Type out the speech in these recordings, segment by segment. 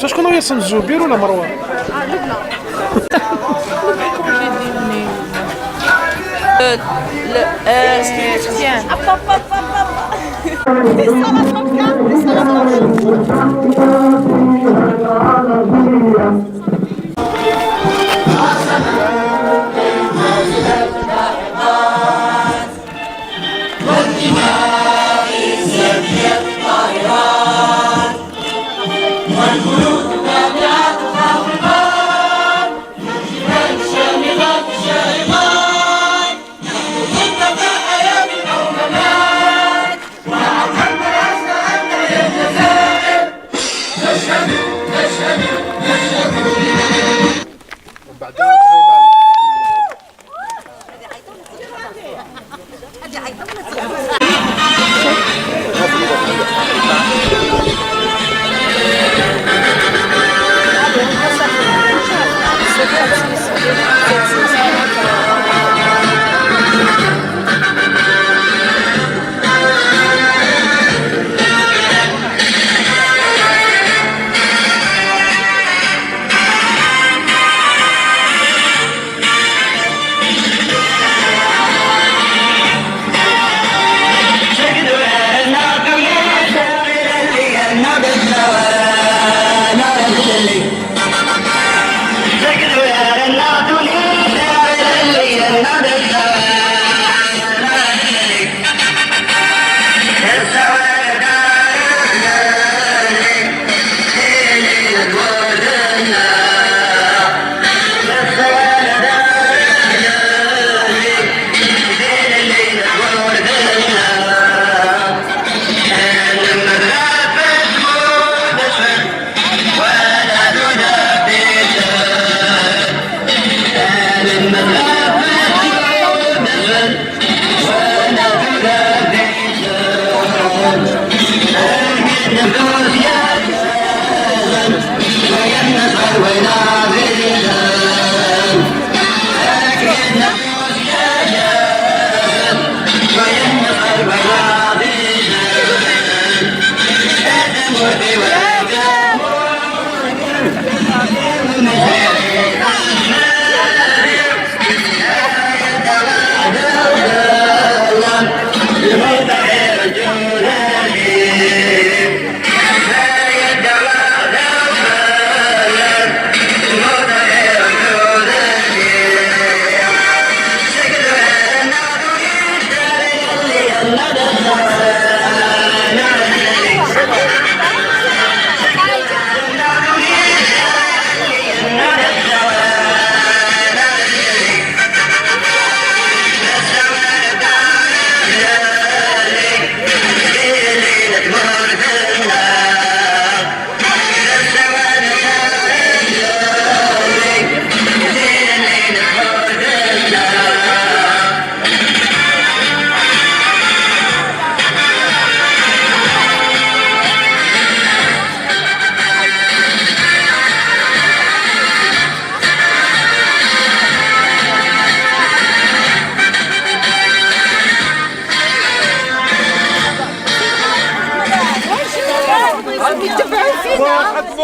شكون هو ياسم الجوبير ولا مروان؟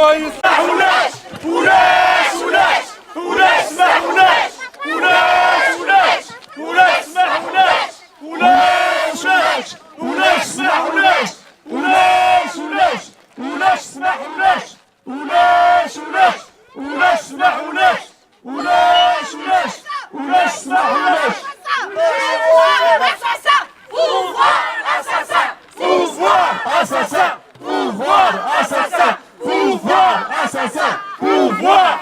ما يسمحوناش ولاش ولاش ولاش سمحوناش ولاش ولاش ولاش سمحوناش ولاش ولاش ولاش سمحوناش ولاش ولاش ولاش سمحوناش ولاش ولاش ولاش سمحوناش ولاش ولاش ولاش سمحوناش pouvoir assassin pouvoir assassin pouvoir assassin pouvoir assassin pouvoir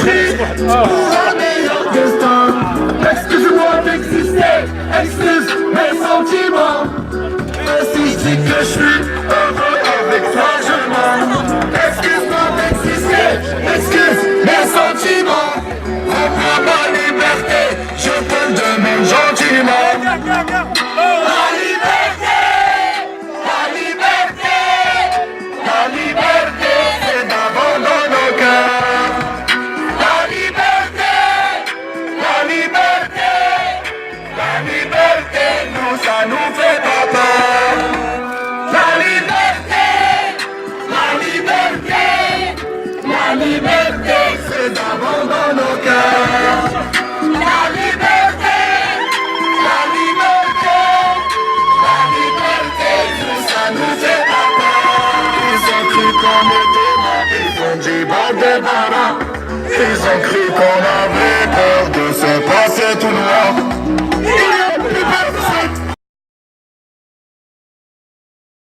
patrie pour un meilleur destin. Excuse-moi d'exister, excuse mes sentiments. Si je dis que je suis heureux avec toi, je mens. Excuse-moi d'exister, excuse mes sentiments. Rends-moi ma liberté, je te le demande gentiment. La liberté, la liberté, la liberté, c'est d'abord dans nos cœurs. La liberté, la liberté, la liberté, nous ça nous fait pas peur. La liberté, la liberté, la liberté, c'est d'abord dans nos cœurs. La liberté, la liberté, la liberté, nous ça nous fait pas peur. Ils ont cru qu'on était morts, ils ont dit bande. Ils ont cru qu'on avait peur de se passer tout noir.